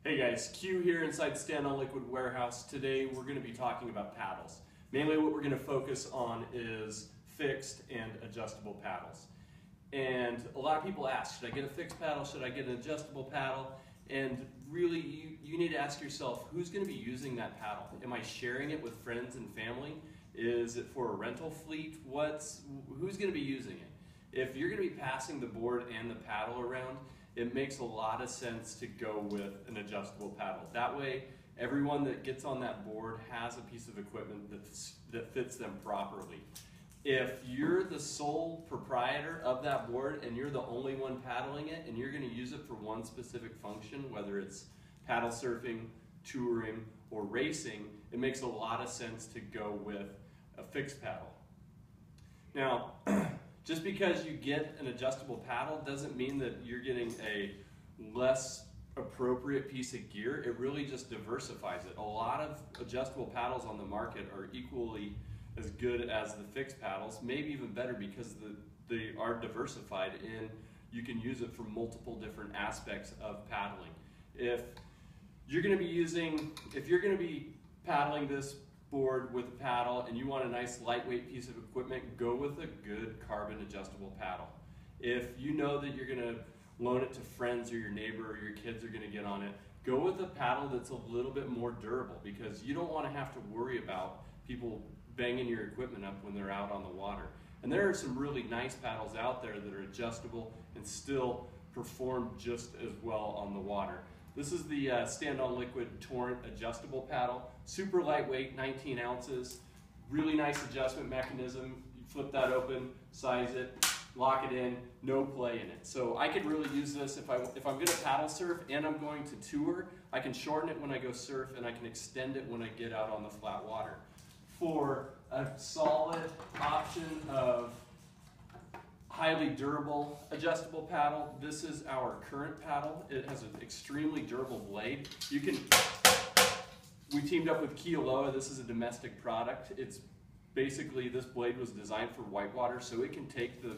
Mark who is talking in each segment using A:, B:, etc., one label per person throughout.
A: Hey guys, Q here inside Stand on Liquid Warehouse. Today we're going to be talking about paddles. Mainly what we're going to focus on is fixed and adjustable paddles. And a lot of people ask, should I get a fixed paddle? Should I get an adjustable paddle? And really you need to ask yourself, who's going to be using that paddle? Am I sharing it with friends and family? Is it for a rental fleet? Who's going to be using it? If you're going to be passing the board and the paddle around, it makes a lot of sense to go with an adjustable paddle. That way, everyone that gets on that board has a piece of equipment that fits them properly. If you're the sole proprietor of that board and you're the only one paddling it and you're going to use it for one specific function, whether it's paddle surfing, touring, or racing, it makes a lot of sense to go with a fixed paddle. Now, just because you get an adjustable paddle doesn't mean that you're getting a less appropriate piece of gear. It really just diversifies it. A lot of adjustable paddles on the market are equally as good as the fixed paddles, maybe even better because they are diversified and you can use it for multiple different aspects of paddling. If you're going to be paddling this board with a paddle and you want a nice lightweight piece of equipment, go with a good carbon adjustable paddle. If you know that you're going to loan it to friends or your neighbor or your kids are going to get on it, go with a paddle that's a little bit more durable because you don't want to have to worry about people banging your equipment up when they're out on the water. And there are some really nice paddles out there that are adjustable and still perform just as well on the water. This is the Stand on Liquid Torrent adjustable paddle. Super lightweight, 19 ounces. Really nice adjustment mechanism. You flip that open, size it, lock it in, no play in it. So I could really use this if I'm going to paddle surf and I'm going to tour. I can shorten it when I go surf and I can extend it when I get out on the flat water. For a solid option of highly durable adjustable paddle, this is our current paddle. It has an extremely durable blade. We teamed up with Kealoha. This is a domestic product. It's basically, this blade was designed for whitewater, so it can take the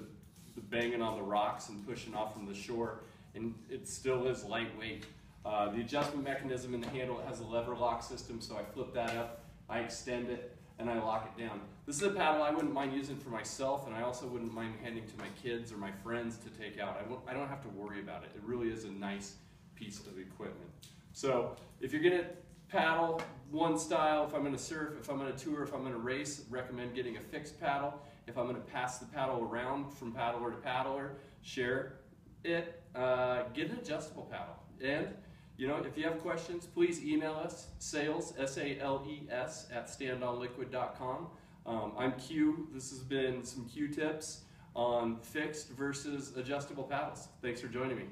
A: banging on the rocks and pushing off from the shore, and it still is lightweight. The adjustment mechanism in the handle, it has a lever lock system, so I flip that up, I extend it, and I lock it down. This is a paddle I wouldn't mind using for myself, and I also wouldn't mind handing to my kids or my friends to take out. I don't have to worry about it. It really is a nice piece of equipment. So if you're gonna paddle one style, if I'm gonna surf, if I'm gonna tour, if I'm gonna race, recommend getting a fixed paddle. If I'm gonna pass the paddle around from paddler to paddler, share it, get an adjustable paddle. And if you have questions, please email us, sales, S-A-L-E-S, @standonliquid.com. I'm Q. This has been some Q tips on fixed versus adjustable paddles. Thanks for joining me.